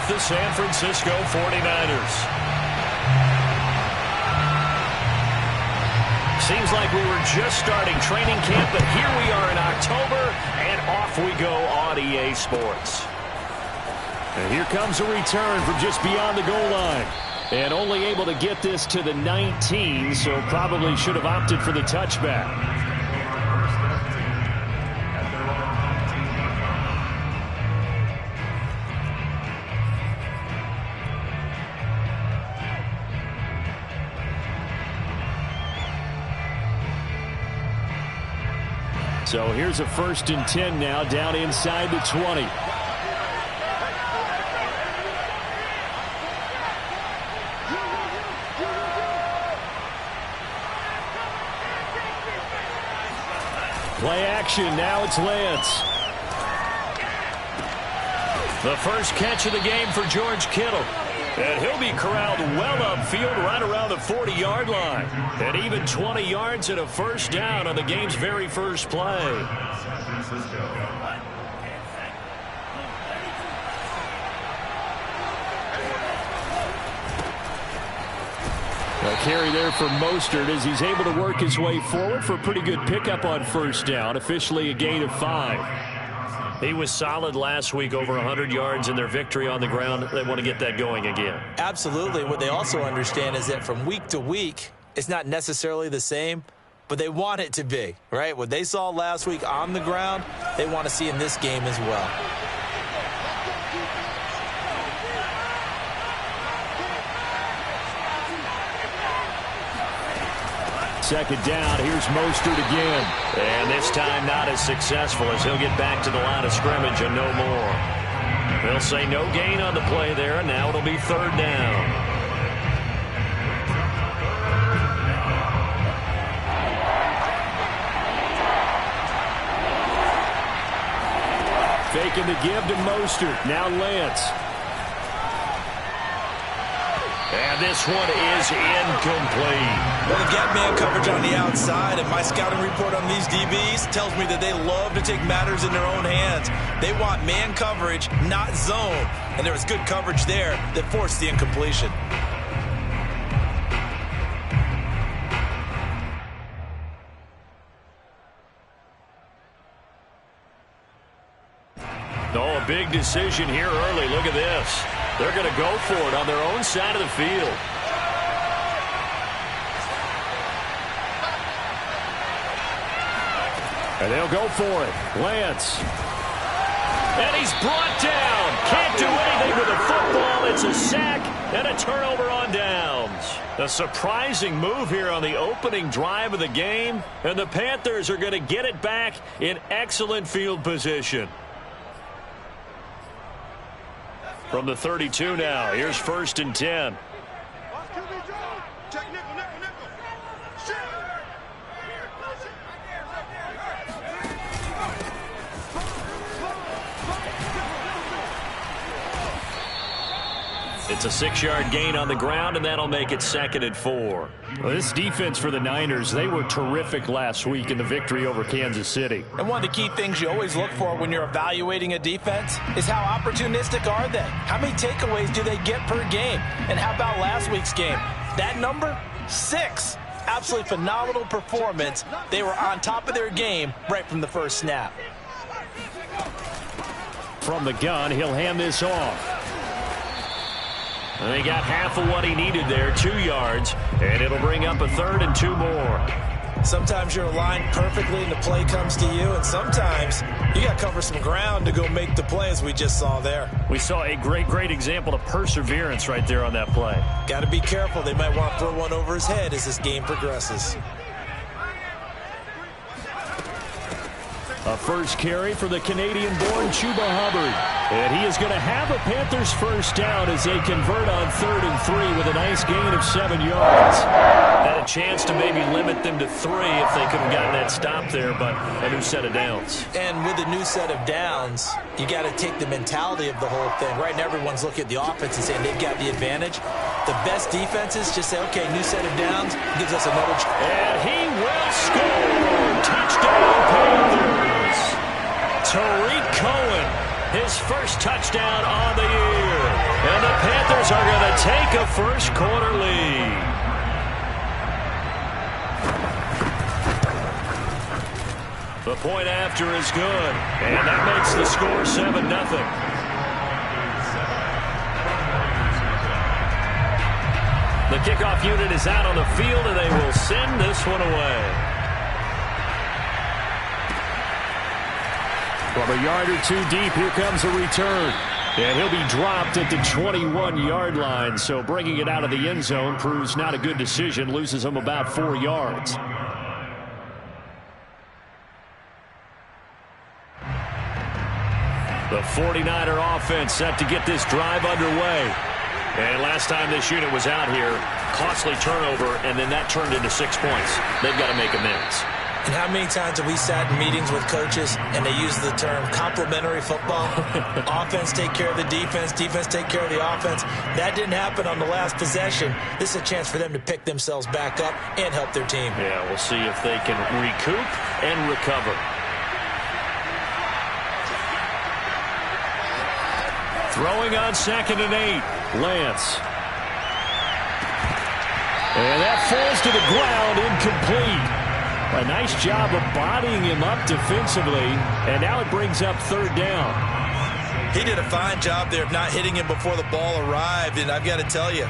the San Francisco 49ers. Seems like we were just starting training camp, but here we are in October, and off we go on EA Sports. And here comes a return from just beyond the goal line. And only able to get this to the 19, so probably should have opted for the touchback. So here's a 1st and 10 now, down inside the 20. Play action, now it's Lance. The first catch of the game for George Kittle. And he'll be corralled well upfield right around the 40-yard line. And even 20 yards and a first down on the game's very first play. A carry there for Mostert as he's able to work his way forward for a pretty good pickup on first down. Officially a gain of 5. He was solid last week, over 100 yards in their victory on the ground. They want to get that going again. Absolutely. What they also understand is that from week to week, it's not necessarily the same, but they want it to be, right? What they saw last week on the ground, they want to see in this game as well. Second down, here's Mostert again. And this time not as successful as he'll get back to the line of scrimmage and no more. They'll say no gain on the play there, and now it'll be 3rd down. Faking the give to Mostert. Now Lance. And this one is incomplete. Well, they got man coverage on the outside, and my scouting report on these DBs tells me that they love to take matters in their own hands. They want man coverage, not zone. And there was good coverage there that forced the incompletion. Oh, a big decision here early. Look at this. They're going to go for it on their own side of the field. And they'll go for it. Lance. And he's brought down. Can't do anything with a football. It's a sack and a turnover on downs. A surprising move here on the opening drive of the game. And the Panthers are going to get it back in excellent field position. From the 32 now, here's 1st and 10. It's a 6-yard gain on the ground, and that'll make it 2nd and 4. Well, this defense for the Niners, they were terrific last week in the victory over Kansas City. And one of the key things you always look for when you're evaluating a defense is how opportunistic are they? How many takeaways do they get per game? And how about last week's game? That number? 6. Absolutely phenomenal performance. They were on top of their game right from the first snap. From the gun, he'll hand this off. And he got half of what he needed there, 2 yards, and it'll bring up a 3rd and 2 more. Sometimes you're aligned perfectly and the play comes to you, and sometimes you got to cover some ground to go make the play, as we just saw there. We saw a great example of perseverance right there on that play. Got to be careful. They might want to throw one over his head as this game progresses. A first carry for the Canadian-born Chuba Hubbard. And he is going to have a Panthers first down as they convert on 3rd and 3 with a nice gain of 7 yards. Had a chance to maybe limit them to 3 if they could have gotten that stop there, but a new set of downs. And with a new set of downs, you got to take the mentality of the whole thing. Right now, everyone's looking at the offense and saying they've got the advantage. The best defenses just say, okay, new set of downs gives us another. And he will score. Touchdown, Panthers. Tariq Cohen, his first touchdown on the year. Panthers are going to take a first quarter lead. The point after is good, and that makes the score 7-0. The kickoff unit is out on the field, and they will send this one away. From a yard or two deep, here comes a return. And he'll be dropped at the 21-yard line, so bringing it out of the end zone proves not a good decision, loses him about 4 yards. The 49er offense set to get this drive underway. And last time this unit was out here, costly turnover, and then that turned into 6 points. They've got to make amends. And how many times have we sat in meetings with coaches and they use the term complementary football? Offense take care of the defense, defense take care of the offense. That didn't happen on the last possession. This is a chance for them to pick themselves back up and help their team. Yeah, we'll see if they can recoup and recover. Throwing on 2nd and 8, Lance. And that falls to the ground, incomplete. A nice job of bodying him up defensively, and now it brings up 3rd down. He did a fine job there of not hitting him before the ball arrived, and I've got to tell you,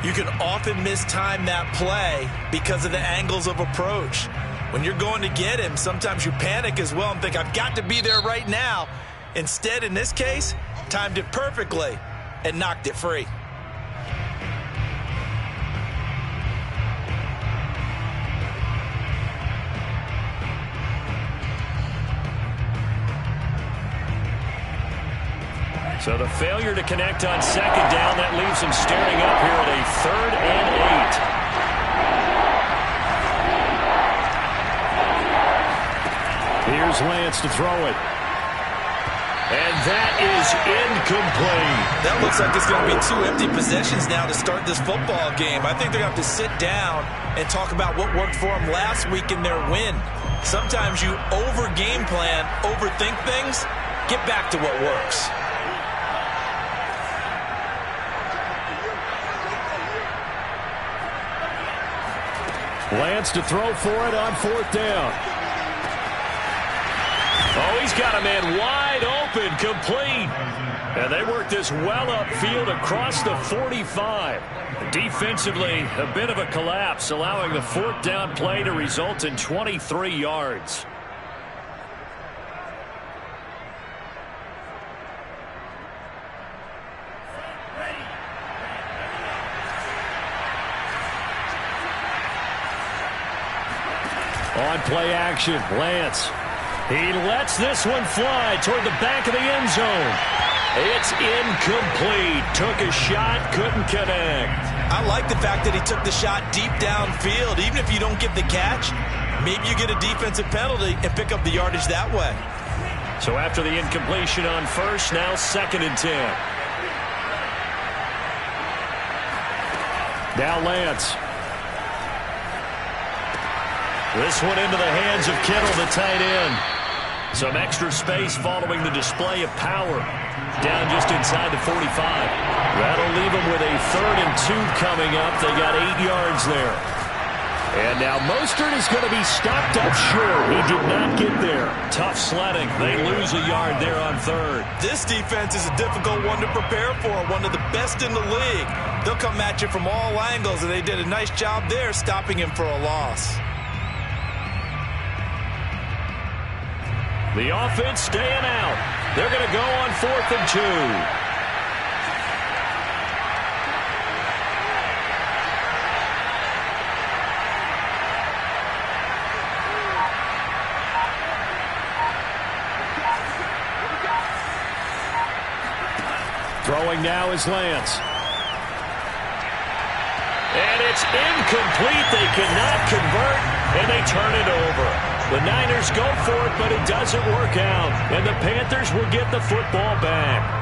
you can often mistime that play because of the angles of approach. When you're going to get him, sometimes you panic as well and think, I've got to be there right now. Instead, in this case, timed it perfectly and knocked it free. So the failure to connect on 2nd down, that leaves him staring up here at a 3rd and 8. Here's Lance to throw it. And that is incomplete. That looks like it's going to be 2 empty possessions now to start this football game. I think they're going to have to sit down and talk about what worked for them last week in their win. Sometimes you over-game plan, overthink things, get back to what works. Lance to throw for it on 4th down. Oh, he's got a man wide open, complete. And they work this well upfield across the 45. Defensively, a bit of a collapse, allowing the 4th down play to result in 23 yards. On play action, Lance. He lets this one fly toward the back of the end zone. It's incomplete. Took a shot, couldn't connect. I like the fact that he took the shot deep downfield. Even if you don't get the catch, maybe you get a defensive penalty and pick up the yardage that way. So after the incompletion on 1st, now 2nd and 10. Now Lance. This one into the hands of Kittle, the tight end. Some extra space following the display of power. Down just inside the 45. That'll leave them with a 3rd and 2 coming up. They got 8 yards there. And now Mostert is going to be stopped up short. He did not get there. Tough sledding. They lose a yard there on 3rd. This defense is a difficult one to prepare for. One of the best in the league. They'll come at you from all angles, and they did a nice job there stopping him for a loss. The offense staying out. They're going to go on 4th and 2. Throwing now is Lance. And it's incomplete. They cannot convert, and they turn it over. The Niners go for it, but it doesn't work out. And the Panthers will get the football back.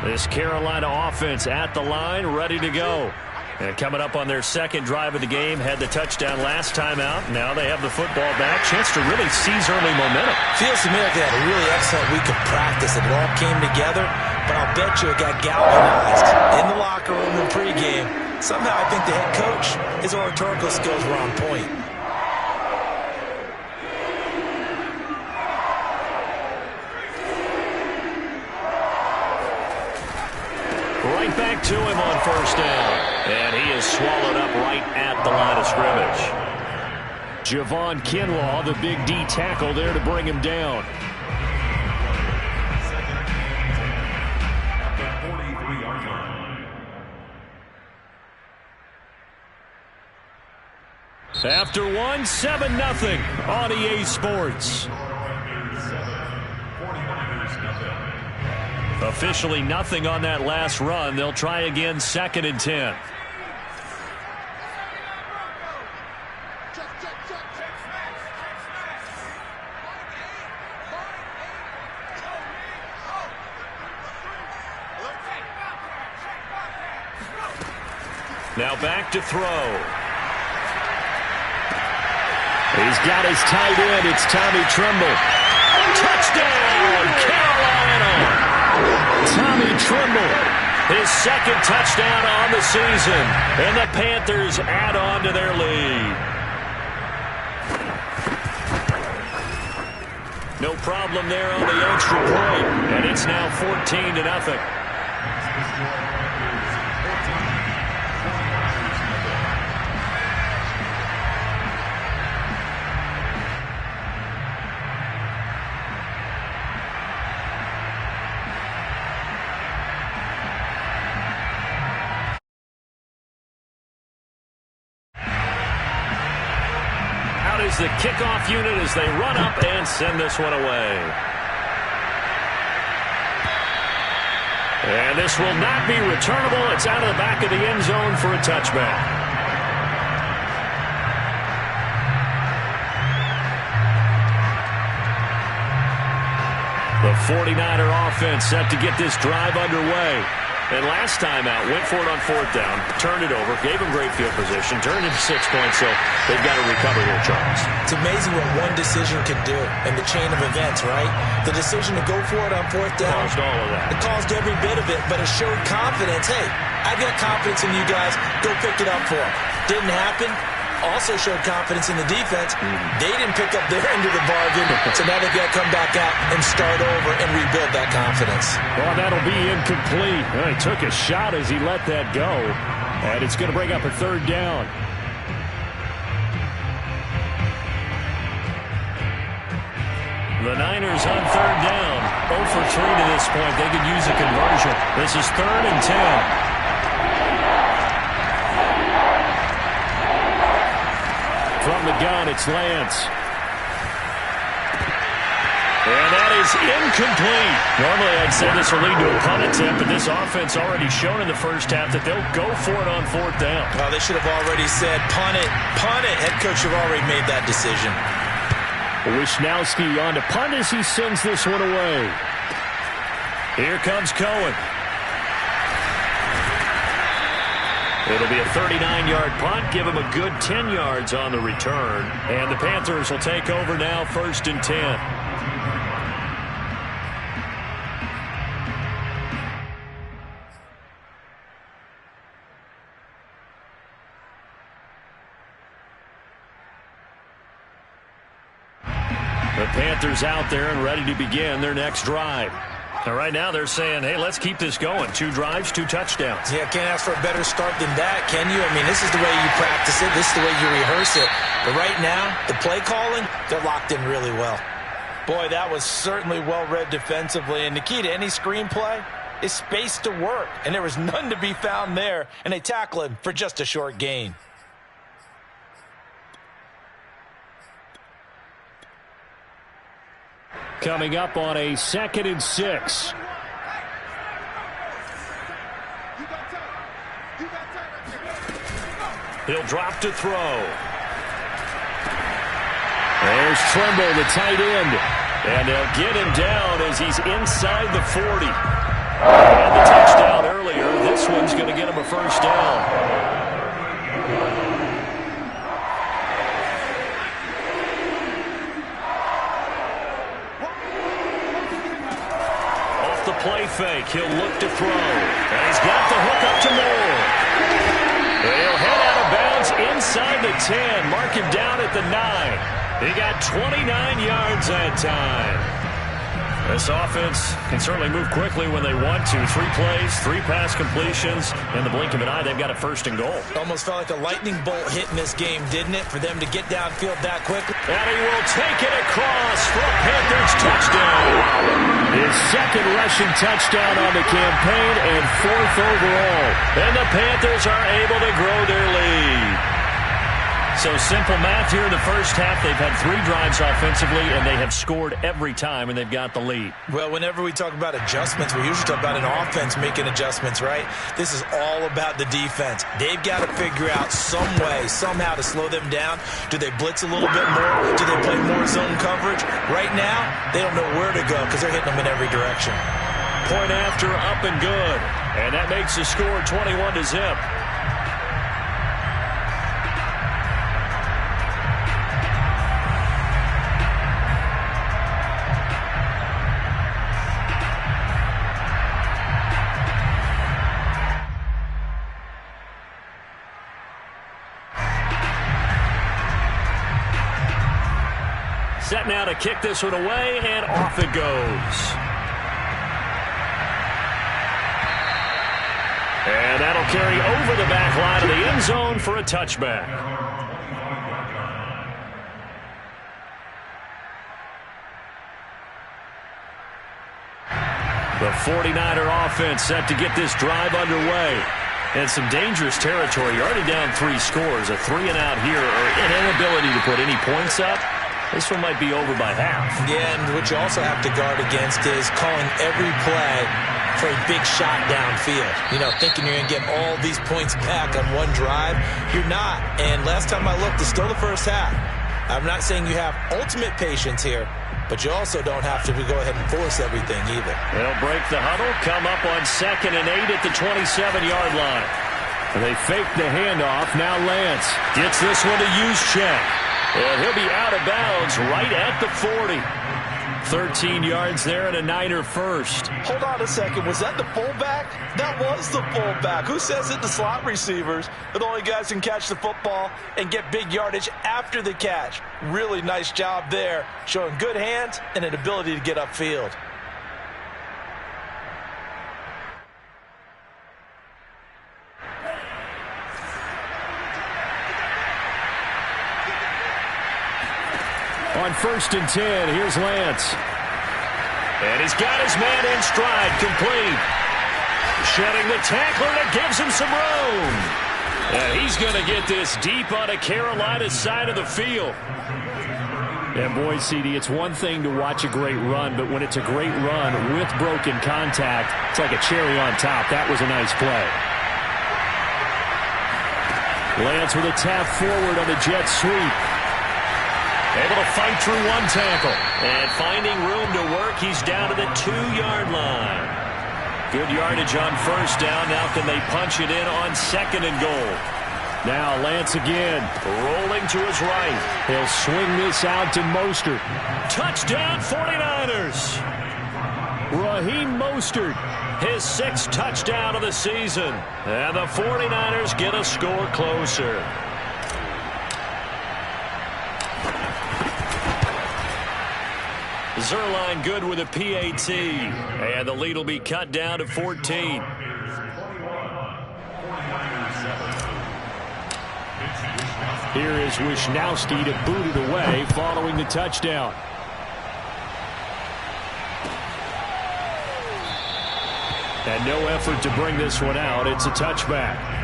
This Carolina offense at the line, ready to go. And coming up on their second drive of the game, had the touchdown last time out. Now they have the football back. Chance to really seize early momentum. Feels to me like they had a really excellent week of practice, and it all came together. But I'll bet you it got galvanized in the locker room in pregame. Somehow I think the head coach, his oratorical skills were on point. Right back to him on first down. And he is swallowed up right at the line of scrimmage. Javon Kinlaw, the big D tackle there to bring him down. After one, 7-0 on EA Sports. Officially nothing on that last run. They'll try again, 2nd and 10. Now back to throw. He's got his tight end. It's Tommy Tremble. Touchdown, Carolina! Tommy Tremble, his second touchdown on the season. And the Panthers add on to their lead. No problem there on the extra point. And it's now 14-0. Is the kickoff unit as they run up and send this one away. And this will not be returnable. It's out of the back of the end zone for a touchback. The 49er offense set to get this drive underway. And last time out, went for it on 4th down, turned it over, gave him great field position, turned it into 6 points, so they've got to recover here, Charles. It's amazing what one decision can do in the chain of events, right? The decision to go for it on 4th down. Caused all of that. It caused every bit of it, but it showed confidence. Hey, I've got confidence in you guys. Go pick it up for them. Didn't happen. Also showed confidence in the defense. They didn't pick up their end of the bargain, so now they've got to come back out and start over and rebuild that confidence. Well, that'll be incomplete. Well, he took a shot as he let that go, and it's going to bring up a 3rd down. The Niners on 3rd down. 0 for 3 to this point. They could use a conversion. This is 3rd and 10. From the gun, it's Lance. And that is incomplete. Normally, I'd say this will lead to a punt attempt, but this offense already shown in the first half that they'll go for it on 4th down. Well, they should have already said, punt it, punt it. Head coach should have already made that decision. Wisnowski on to punt as he sends this one away. Here comes Cohen. It'll be a 39-yard punt, give him a good 10 yards on the return. And the Panthers will take over now, 1st and 10. The Panthers out there and ready to begin their next drive. And right now they're saying, hey, let's keep this going. 2 drives, 2 touchdowns. Yeah, can't ask for a better start than that, can you? I mean, this is the way you practice it. This is the way you rehearse it. But right now, the play calling, they're locked in really well. Boy, that was certainly well-read defensively. And the key to any screenplay is space to work. And there was none to be found there. And they tackle him for just a short gain. Coming up on a 2nd and 6. He'll drop to throw. There's Tremble, the tight end. And they'll get him down as he's inside the 40. And the touchdown earlier. This one's going to get him a first down. Off the play fake, he'll look to throw. And he's got the hook up to Moore. He'll head out of bounds inside the 10. Mark him down at the 9. He got 29 yards that time. This offense can certainly move quickly when they want to. 3 plays, 3 pass completions. In the blink of an eye, they've got a first and goal. Almost felt like a lightning bolt hit in this game, didn't it, for them to get downfield that quickly? And he will take it across for a Panthers touchdown. His second rushing touchdown on the campaign and 4th overall. And the Panthers are able to grow their lead. So simple math here in the first half. They've had 3 drives offensively, and they have scored every time, and they've got the lead. Well, whenever we talk about adjustments, we usually talk about an offense making adjustments, right? This is all about the defense. They've got to figure out some way, somehow to slow them down. Do they blitz a little bit more? Do they play more zone coverage? Right now, they don't know where to go because they're hitting them in every direction. Point after, up and good. And that makes the score 21-0. Set now to kick this one away, and off it goes. And that'll carry over the back line of the end zone for a touchback. The 49er offense set to get this drive underway. And some dangerous territory. You're already down 3 scores. A 3-and-out here, or an inability to put any points up. This one might be over by half. Yeah, and what you also have to guard against is calling every play for a big shot downfield. You know, thinking you're going to get all these points back on one drive. You're not. And last time I looked, it's still the first half. I'm not saying you have ultimate patience here, but you also don't have to go ahead and force everything either. They'll break the huddle, come up on 2nd and 8 at the 27-yard line. They fake the handoff. Now Lance gets this one to use check. And he'll be out of bounds right at the 40. 13 yards there and a Niner first. Hold on a second. Was that the fullback? That was the fullback. Who says it? The slot receivers are the only guys who can catch the football and get big yardage after the catch. Really nice job there, showing good hands and an ability to get upfield. On 1st and 10, here's Lance. And he's got his man in stride, complete. Shedding the tackler that gives him some room. And he's going to get this deep on a Carolina side of the field. And boy, CD, it's one thing to watch a great run, but when it's a great run with broken contact, it's like a cherry on top. That was a nice play. Lance with a tap forward on the jet sweep. Able to fight through one tackle. And finding room to work, he's down to the 2-yard line. Good yardage on 1st down. Now can they punch it in on 2nd and goal? Now Lance again, rolling to his right. He'll swing this out to Mostert. Touchdown 49ers. Raheem Mostert, his 6th touchdown of the season. And the 49ers get a score closer. Zerline good with a PAT. And the lead will be cut down to 14. Here is Wisnowski to boot it away following the touchdown. And no effort to bring this one out. It's a touchback.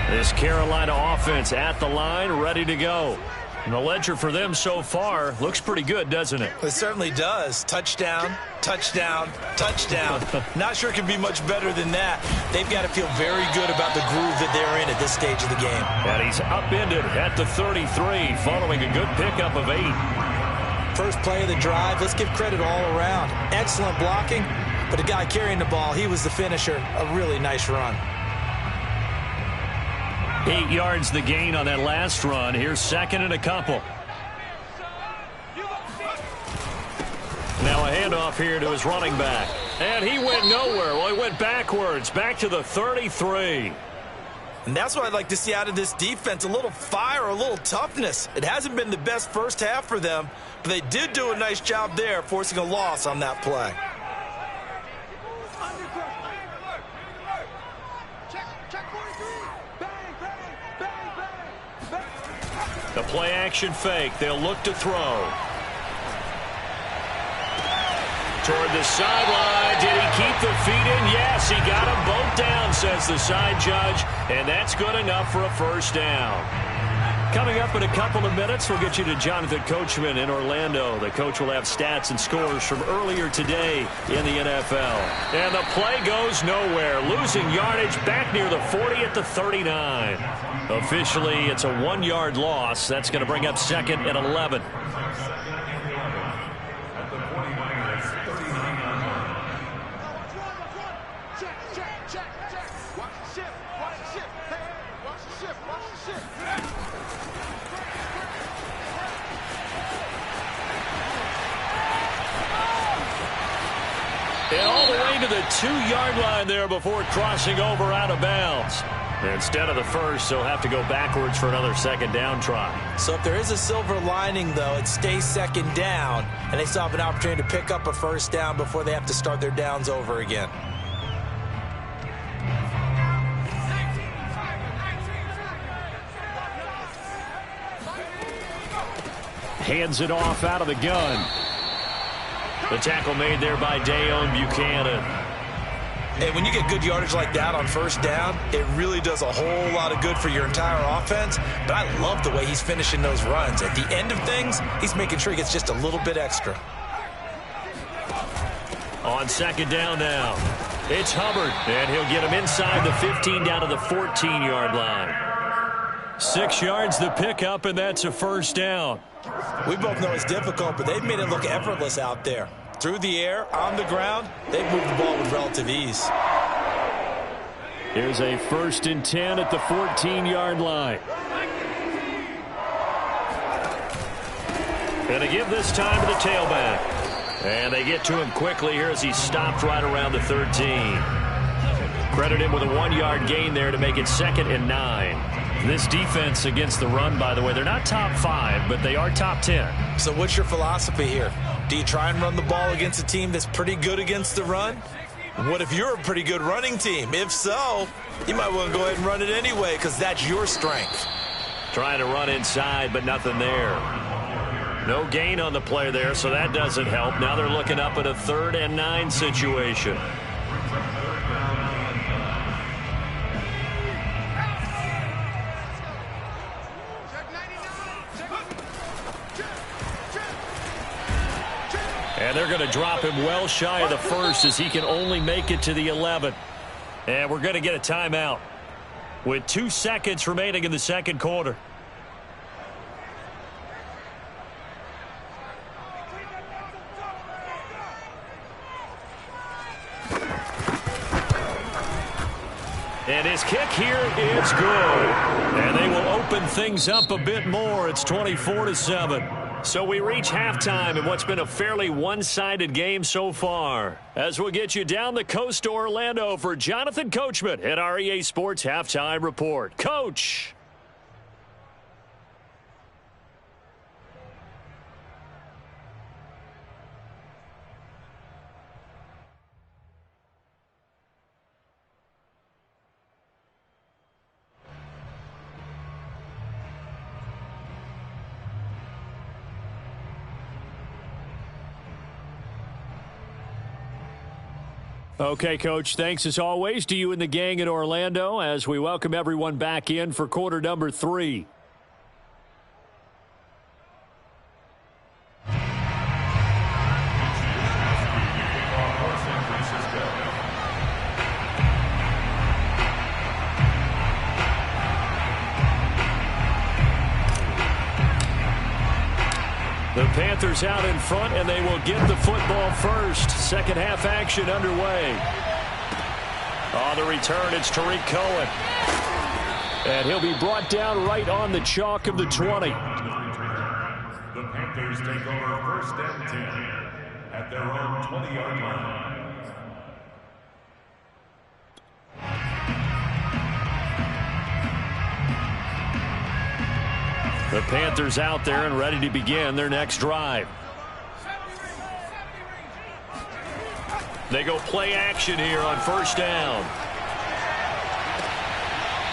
This Carolina offense at the line, ready to go. And the ledger for them so far looks pretty good, doesn't it? It certainly does. Touchdown, touchdown, touchdown. Not sure it can be much better than that. They've got to feel very good about the groove that they're in at this stage of the game. And he's upended at the 33 following a good pickup of 8. First play of the drive, let's give credit all around. Excellent blocking, but the guy carrying the ball, he was the finisher. A really nice run. 8 yards the gain on that last run. Here's second and a couple. Now a handoff here to his running back. And he went nowhere. Well, he went backwards, back to the 33. And that's what I'd like to see out of this defense, a little fire, a little toughness. It hasn't been the best first half for them, but they did do a nice job there, forcing a loss on that play. The play action fake. They'll look to throw. Toward the sideline. Did he keep the feet in? Yes, he got them both down, says the side judge. And that's good enough for a first down. Coming up in a couple of minutes, we'll get you to Jonathan Coachman in Orlando. The coach will have stats and scores from earlier today in the NFL. And the play goes nowhere. Losing yardage back near the 40 at the 39. Officially, it's a 1-yard loss. That's going to bring up second and 11. And all the way to the 2-yard line there before crossing over out of bounds. Instead of the first, they'll have to go backwards for another second down try. So if there is a silver lining, though, it stays second down, and they still have an opportunity to pick up a first down before they have to start their downs over again. Hands it off out of the gun. The tackle made there by Dayon Buchanan. And when you get good yardage like that on first down, it really does a whole lot of good for your entire offense. But I love the way he's finishing those runs. At the end of things, he's making sure he gets just a little bit extra. On second down now, it's Hubbard, and he'll get him inside the 15 down to the 14-yard line. 6 yards the pickup, and that's a first down. We both know it's difficult, but they've made it look effortless out there. Through the air, on the ground, they've moved the ball with relative ease. Here's a 1st and 10 at the 14-yard line. Going to give this time to the tailback. And they get to him quickly here as he stopped right around the 13. Credit him with a 1-yard gain there to make it 2nd and 9. This defense against the run, by the way, they're not top 5, but they are top 10. So what's your philosophy here? Do you try and run the ball against a team that's pretty good against the run? What if you're a pretty good running team? If so, you might want to go ahead and run it anyway because that's your strength. Trying to run inside, but nothing there. No gain on the play there, so that doesn't help. Now they're looking up at a 3rd and 9 situation. And they're going to drop him well shy of the 1st as he can only make it to the 11. And we're going to get a timeout with 2 seconds remaining in the second quarter. And his kick here is good. And they will open things up a bit more. It's 24-7. So we reach halftime in what's been a fairly one-sided game so far. As we'll get you down the coast to Orlando for Jonathan Coachman at our EA Sports Halftime Report. Coach! Okay, Coach, thanks as always to you and the gang in Orlando as we welcome everyone back in for quarter number 3. The Panthers out in front, and they will get the football first. Second half action underway. On the return, it's Tariq Cohen. And he'll be brought down right on the chalk of the 20. The Panthers take over first and 10 at their own 20-yard line. The Panthers out there and ready to begin their next drive. They go play action here on first down.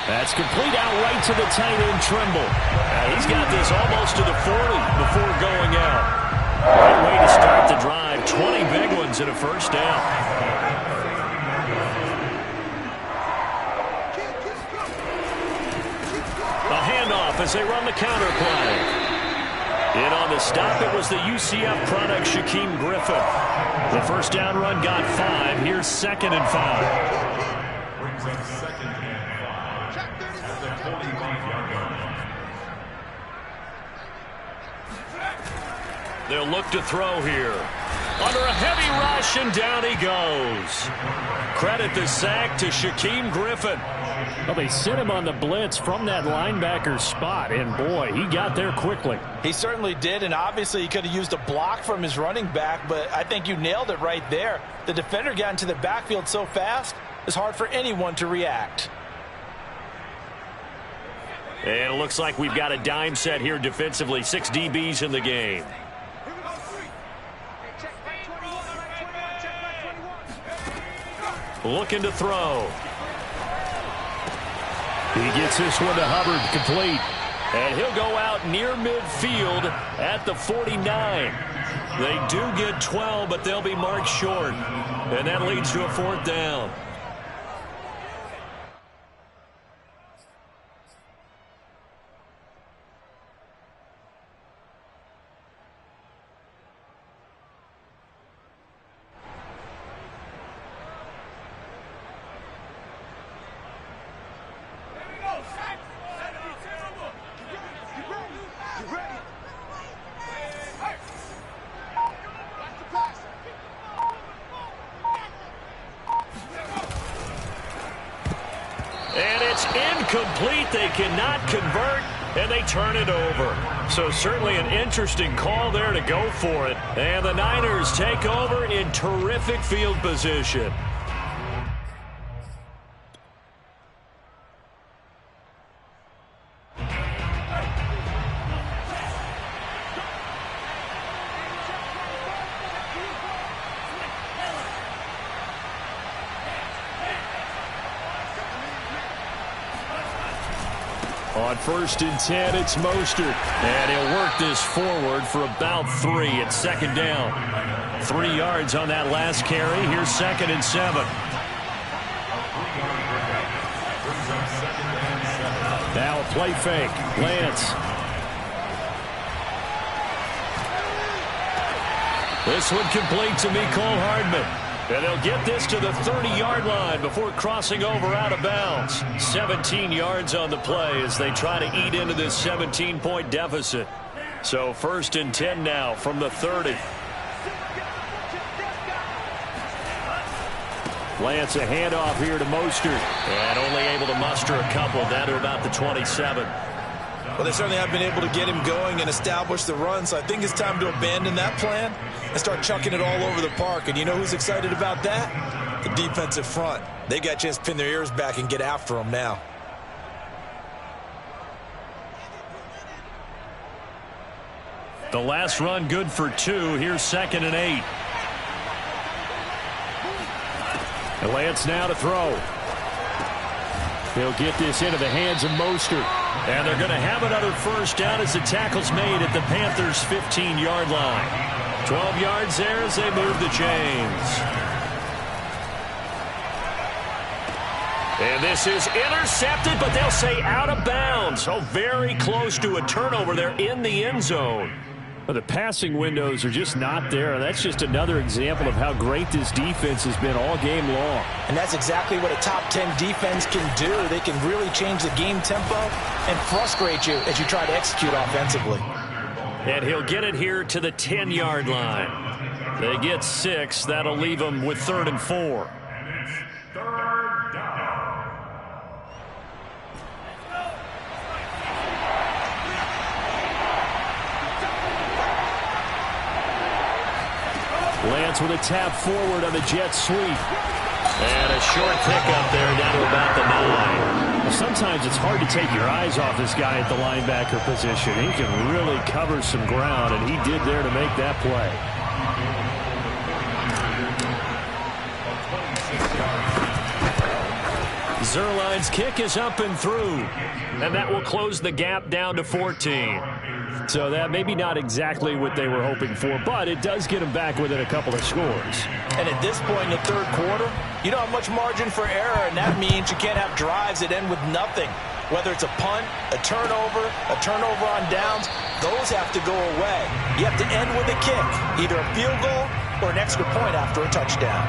That's complete out right to the tight end, Trimble. He's got this almost to the 40 before going out. Great way to start the drive. 20 big ones and a first down. Handoff as they run the counter play. In on the stop, it was the UCF product, Shaquem Griffin. The first down run got 5. Here's 2nd and 5. Brings up 2nd and 5 at the 45-yard line. They'll look to throw here. Under a heavy rush, and down he goes. Credit the sack to Shaquem Griffin. Well, they sent him on the blitz from that linebacker spot, and boy, he got there quickly. He certainly did, and obviously he could have used a block from his running back, but I think you nailed it right there. The defender got into the backfield so fast, it's hard for anyone to react. And it looks like we've got a dime set here defensively. 6 DBs in the game. Looking to throw. He gets this one to Hubbard, complete. And he'll go out near midfield at the 49. They do get 12, but they'll be marked short. And that leads to a 4th down. Incomplete. They cannot convert, and they turn it over. So certainly an interesting call there to go for it. And the Niners take over in terrific field position. On 1st and 10, it's Mostert. And he'll work this forward for about 3 at 2nd down. 3 yards on that last carry. Here's 2nd and 7. Now a play fake. Lance. This one complete to Mecole Hardman. And they'll get this to the 30-yard line before crossing over out of bounds. 17 yards on the play as they try to eat into this 17-point deficit. So 1st and 10 now from the 30. Lance, a handoff here to Mostert. And only able to muster a couple down to about the 27. Well, they certainly have been able to get him going and establish the run, so I think it's time to abandon that plan and start chucking it all over the park. And you know who's excited about that? The defensive front. They got a chance to pin their ears back and get after him now. The last run good for 2. Here's 2nd and 8. And Lance now to throw. He'll get this into the hands of Mostert. And they're going to have another first down as the tackle's made at the Panthers' 15-yard line. 12 yards there as they move the chains. And this is intercepted, but they'll say out of bounds. Oh, very close to a turnover there in the end zone. Well, the passing windows are just not there. That's just another example of how great this defense has been all game long. And that's exactly what a top 10 defense can do. They can really change the game tempo and frustrate you as you try to execute offensively. And he'll get it here to the 10-yard line. They get 6. That'll leave them with 3rd and 4. Lance with a tap forward on the jet sweep. And a short pickup there down to about the 9. Well, sometimes it's hard to take your eyes off this guy at the linebacker position. He can really cover some ground, and he did there to make that play. Zerline's kick is up and through, and that will close the gap down to 14. So that maybe not exactly what they were hoping for, but it does get them back within a couple of scores. And at this point in the third quarter, you don't have much margin for error, and that means you can't have drives that end with nothing. Whether it's a punt, a turnover on downs, those have to go away. You have to end with a kick, either a field goal or an extra point after a touchdown.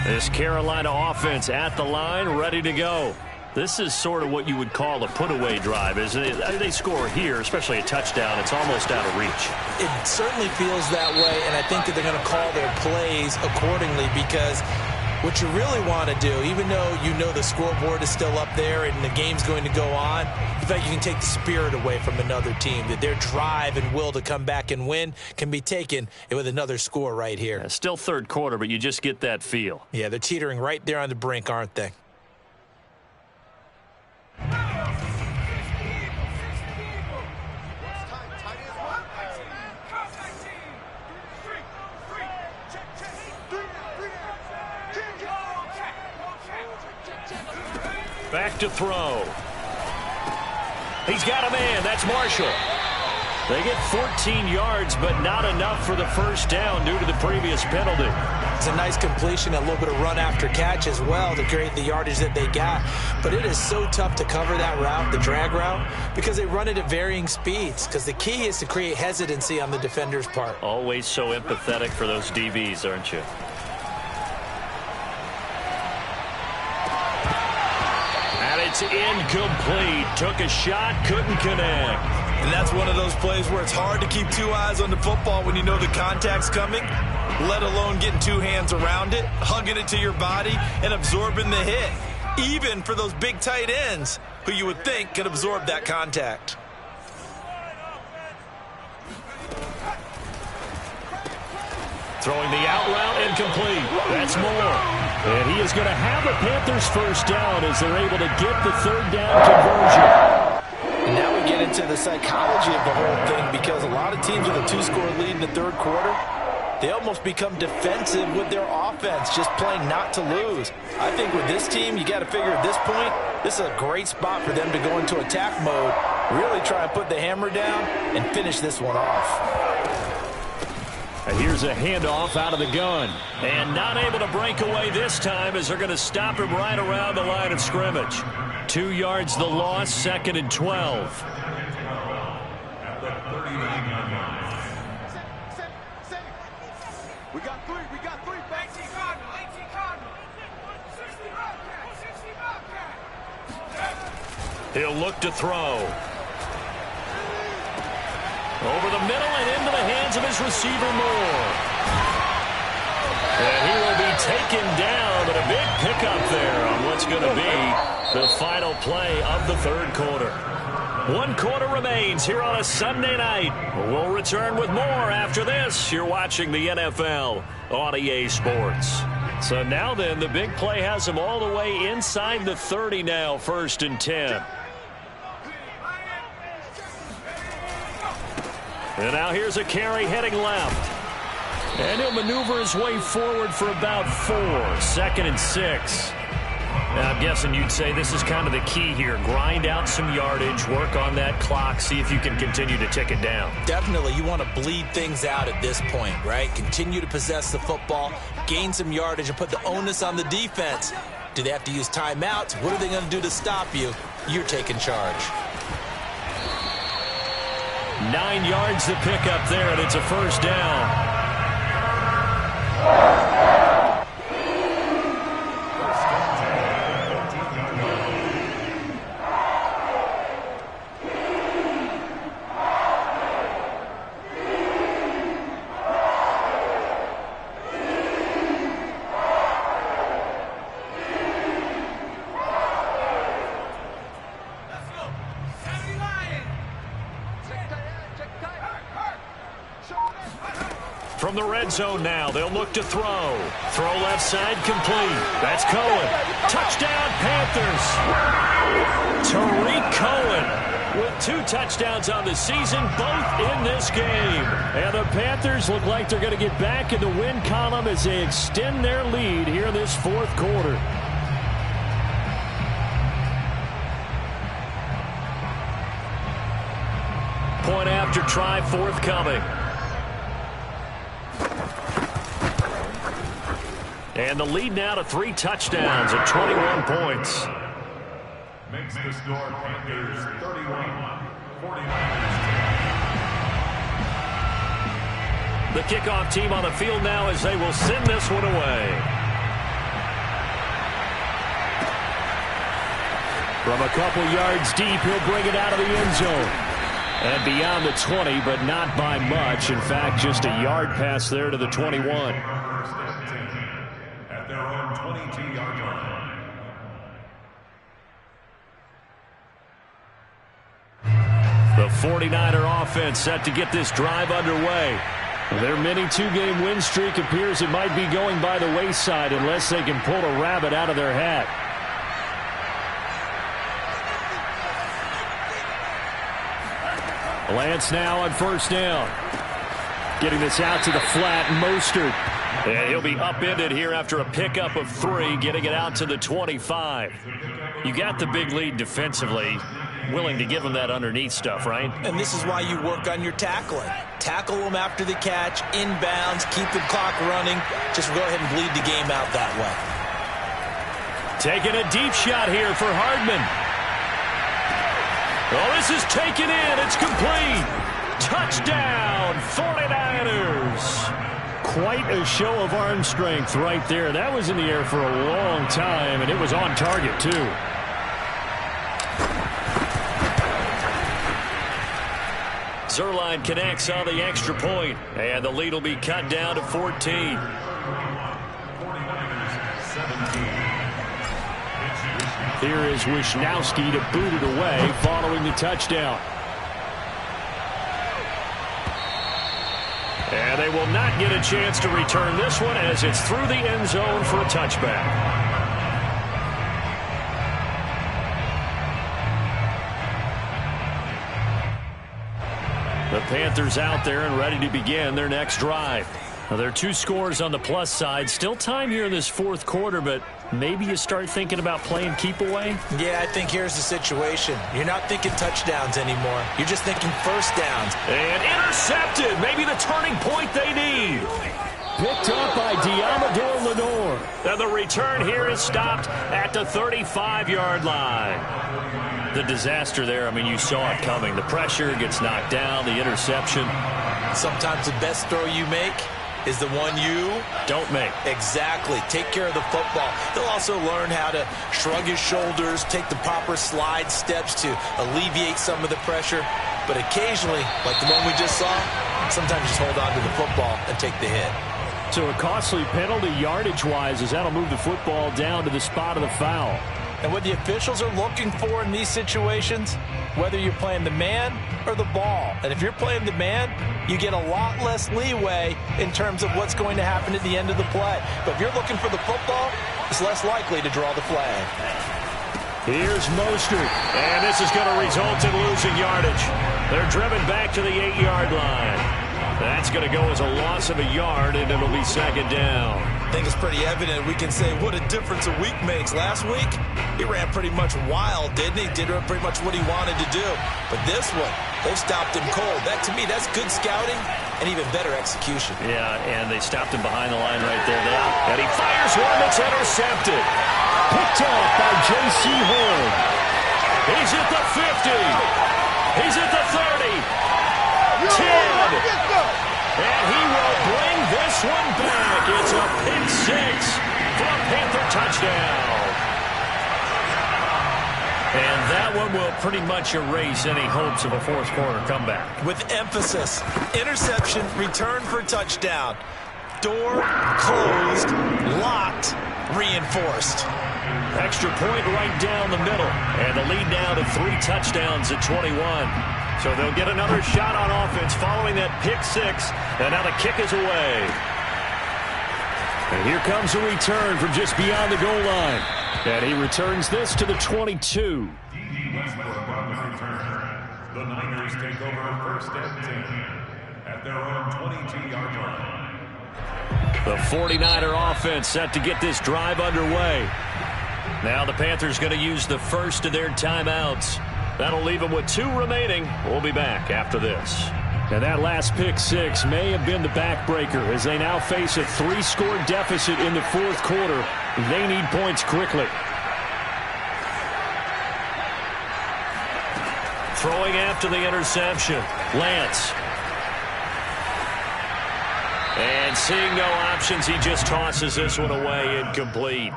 This Carolina offense at the line, ready to go. This is sort of what you would call a put-away drive, isn't it? They score here, especially a touchdown. It's almost out of reach. It certainly feels that way, and I think that they're going to call their plays accordingly, because what you really want to do, even though you know the scoreboard is still up there and the game's going to go on, in fact, you can take the spirit away from another team, that their drive and will to come back and win can be taken with another score right here. Yeah, still third quarter, but you just get that feel. Yeah, they're teetering right there on the brink, aren't they? Back to throw. He's got a man. That's Marshall. They get 14 yards, but not enough for the first down due to the previous penalty. It's a nice completion, a little bit of run after catch as well to create the yardage that they got. But it is so tough to cover that route, the drag route, because they run it at varying speeds. Because the key is to create hesitancy on the defender's part. Always so empathetic for those DBs, aren't you? It's incomplete. Took a shot, couldn't connect. And that's one of those plays where it's hard to keep two eyes on the football when you know the contact's coming, let alone getting two hands around it, hugging it to your body, and absorbing the hit. Even for those big tight ends who you would think could absorb that contact. Throwing the out route, incomplete. That's Moore. And he is going to have the Panthers first down as they're able to get the third down conversion. And now we get into the psychology of the whole thing, because a lot of teams with a two-score lead in the third quarter, they almost become defensive with their offense, just playing not to lose. I think with this team, you got to figure at this point, this is a great spot for them to go into attack mode, really try and put the hammer down and finish this one off. And here's a handoff out of the gun. And not able to break away this time as they're going to stop him right around the line of scrimmage. 2 yards the loss, 2nd and 12. We got three. He'll look to throw. Over the middle and into the hands of his receiver, Moore. And he will be taken down, but a big pickup there on what's going to be the final play of the third quarter. 1 quarter remains here on a Sunday night. We'll return with more after this. You're watching the NFL on EA Sports. So now then, the big play has him all the way inside the 30 now, 1st and 10. And now here's a carry heading left. And he'll maneuver his way forward for about 4. 2nd and 6. Now, I'm guessing you'd say this is kind of the key here. Grind out some yardage, work on that clock, see if you can continue to tick it down. Definitely, you want to bleed things out at this point, right? Continue to possess the football, gain some yardage, and put the onus on the defense. Do they have to use timeouts? What are they going to do to stop you? You're taking charge. 9 yards to pick up there, and it's a first down. From the red zone now, they'll look to throw. Throw left side complete. That's Cohen. Touchdown, Panthers. Tariq Cohen with 2 touchdowns on the season, both in this game. And the Panthers look like they're going to get back in the win column as they extend their lead here in this fourth quarter. Point after try forthcoming. And the lead now to 3 touchdowns at 21 points. Makes the score Panthers 31, 49ers 10. The kickoff team on the field now as they will send this one away. From a couple yards deep, he'll bring it out of the end zone. And beyond the 20, but not by much. In fact, just a yard pass there to the 21. At their own 22-yard line. The 49er offense set to get this drive underway. Their mini 2-game win streak appears it might be going by the wayside unless they can pull a rabbit out of their hat. Lance now on first down. Getting this out to the flat, Mostert. And he'll be upended here after a pickup of 3, getting it out to the 25. You got the big lead defensively. Willing to give them that underneath stuff, right? And this is why you work on your tackling. Tackle them after the catch, inbounds, keep the clock running. Just go ahead and bleed the game out that way. Taking a deep shot here for Hardman. Oh, this is taken in. It's complete. Touchdown, 49ers. Quite a show of arm strength right there. That was in the air for a long time, and it was on target, too. Zerline connects on the extra point, and the lead will be cut down to 14. 49ers 17. Here is Wisnowski to boot it away following the touchdown. And they will not get a chance to return this one as it's through the end zone for a touchback. The Panthers out there and ready to begin their next drive. Now, there are 2 scores on the plus side. Still time here in this fourth quarter, but maybe you start thinking about playing keep away? Yeah, I think here's the situation. You're not thinking touchdowns anymore. You're just thinking first downs. And intercepted. Maybe the turning point they need. Picked up by Diamador Lenore. And the return here is stopped at the 35-yard line. The disaster there, I mean, you saw it coming. The pressure gets knocked down, the interception. Sometimes the best throw you make is the one you don't make. Exactly. Take care of the football. He'll also learn how to shrug his shoulders, take the proper slide steps to alleviate some of the pressure. But occasionally, like the one we just saw, sometimes just hold on to the football and take the hit. So a costly penalty yardage-wise as that'll move the football down to the spot of the foul. And what the officials are looking for in these situations, whether you're playing the man or the ball. And if you're playing the man, you get a lot less leeway in terms of what's going to happen at the end of the play. But if you're looking for the football, it's less likely to draw the flag. Here's Mostert. And this is going to result in losing yardage. They're driven back to the 8-yard line. That's going to go as a loss of a yard, and it'll be second down. I think it's pretty evident. We can say what a difference a week makes. Last week, he ran pretty much wild, didn't he? Did pretty much what he wanted to do. But this one, they stopped him cold. That, to me, that's good scouting and even better execution. Yeah, and they stopped him behind the line right there. And he fires one that's intercepted. Picked off by J.C. Horn. He's at the 50. He's at the 30. 10. And he will bring this one back. It's a pick 6 for a Panther touchdown. And that one will pretty much erase any hopes of a fourth quarter comeback. With emphasis, interception, return for touchdown. Door closed, locked, reinforced. Extra point right down the middle. And the lead now to 3 touchdowns at 21. So they'll get another shot on offense following that pick six. And now the kick is away. And here comes a return from just beyond the goal line. And he returns this to the 22. The Niners take over first and 10 at their own 22-yard line. The 49er offense set to get this drive underway. Now the Panthers going to use the first of their timeouts. That'll leave them with 2 remaining. We'll be back after this. And that last pick six may have been the backbreaker as they now face a 3-score deficit in the fourth quarter. They need points quickly. Throwing after the interception, Lance. And seeing no options, he just tosses this one away, incomplete.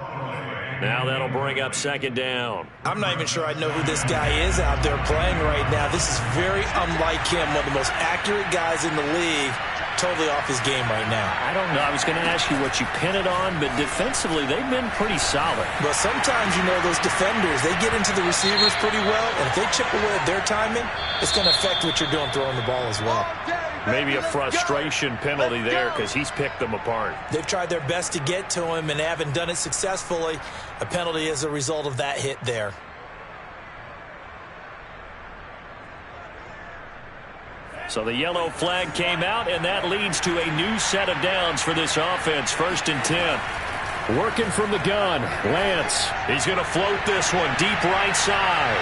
Now that'll bring up second down. I'm not even sure I know who this guy is out there playing right now. This is very unlike him, one of the most accurate guys in the league. Totally off his game right now. I don't know. I was going to ask you what you pin it on, but defensively, they've been pretty solid. But sometimes, you know, those defenders, they get into the receivers pretty well, and if they chip away at their timing, it's going to affect what you're doing throwing the ball as well. Maybe a frustration penalty there because he's picked them apart. They've tried their best to get to him and haven't done it successfully. A penalty as a result of that hit there. So the yellow flag came out, and that leads to a new set of downs for this offense. First and 10. Working from the gun, Lance. He's going to float this one deep right side.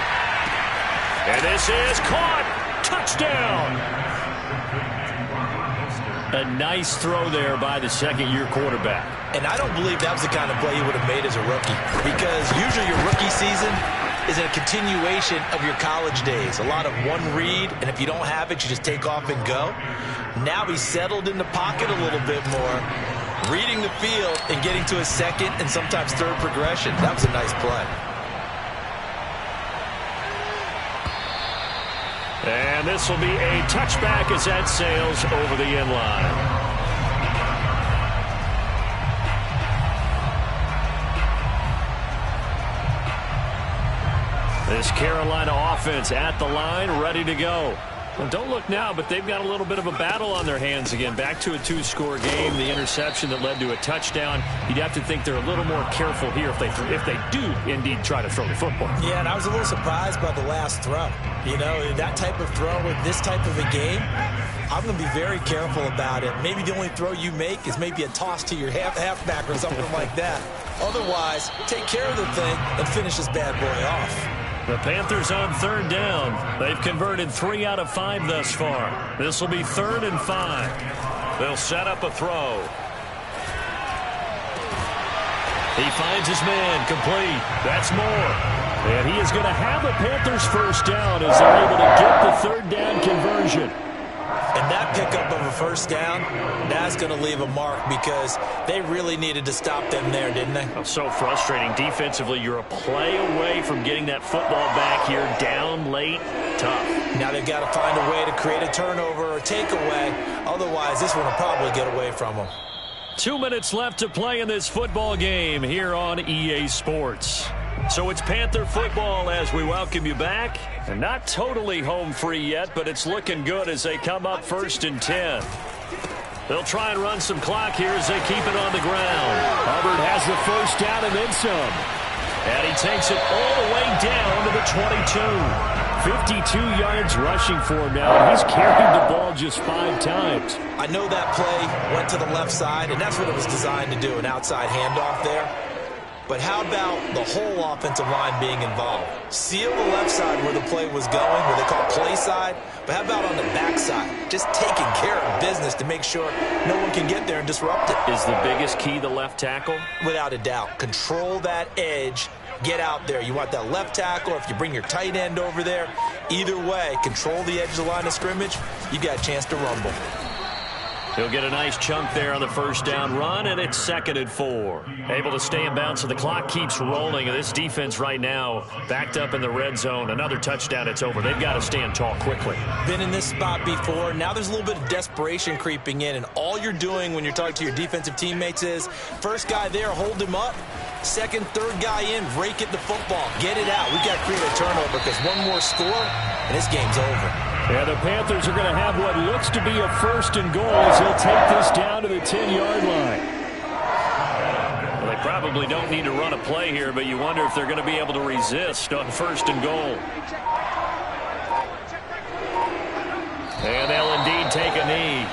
And this is caught. Touchdown. A nice throw there by the second-year quarterback. And I don't believe that was the kind of play he would have made as a rookie. Because usually your rookie season is a continuation of your college days. A lot of one read, and if you don't have it, you just take off and go. Now he's settled in the pocket a little bit more, reading the field and getting to his second and sometimes third progression. That was a nice play. And this will be a touchback as that sails over the end line. This Carolina offense at the line, ready to go. Well, don't look now, but they've got a little bit of a battle on their hands again. Back to a 2-score game. The interception that led to a touchdown. You'd have to think they're a little more careful here if they do indeed try to throw the football. Yeah, and I was a little surprised by the last throw. You know, that type of throw with this type of a game, I'm going to be very careful about it. Maybe the only throw you make is maybe a toss to your halfback or something like that. Otherwise, take care of the thing and finish this bad boy off. The Panthers on third down. They've converted 3 out of 5 thus far. This will be 3rd and 5. They'll set up a throw. He finds his man, complete. That's more. And he is going to have a Panthers first down as they're able to get the third down conversion. And that pickup of a first down, that's going to leave a mark because they really needed to stop them there, didn't they? Oh, so frustrating. Defensively, you're a play away from getting that football back here. Down late, tough. Now they've got to find a way to create a turnover or takeaway. Otherwise, this one will probably get away from them. 2 minutes left to play in this football game here on EA Sports. So it's Panther football as we welcome you back. And not totally home free yet, but it's looking good as they come up 1st and 10. They'll try and run some clock here as they keep it on the ground. Hubbard has the first down and then some. And he takes it all the way down to the 22. 52 yards rushing for him now, and he's carried the ball just 5 times. I know that play went to the left side, and that's what it was designed to do, an outside handoff there. But how about the whole offensive line being involved? Seal the left side where the play was going, where they call play side. But how about on the back side? Just taking care of business to make sure no one can get there and disrupt it. Is the biggest key the left tackle? Without a doubt. Control that edge. Get out there. You want that left tackle, or if you bring your tight end over there, either way, control the edge of the line of scrimmage, you got a chance to rumble. He'll get a nice chunk there on the first down run, and it's 2nd and 4. Able to stay in bounds, so the clock keeps rolling. And this defense right now backed up in the red zone. Another touchdown, it's over. They've got to stand tall quickly. Been in this spot before. Now there's a little bit of desperation creeping in, and all you're doing when you're talking to your defensive teammates is first guy there, hold him up. Second, third guy in, rake at the football. Get it out. We've got to create a turnover because one more score, and this game's over. And the Panthers are going to have what looks to be a 1st and goal as he'll take this down to the 10-yard line. Well, they probably don't need to run a play here, but you wonder if they're going to be able to resist on 1st and goal. And they'll indeed take a knee.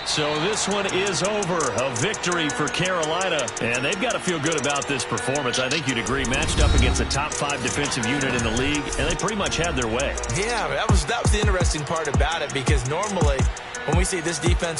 So this one is over. A victory for Carolina. And they've got to feel good about this performance. I think you'd agree. Matched up against a top 5 defensive unit in the league, and they pretty much had their way. Yeah, that was the interesting part about it, because normally when we see this defense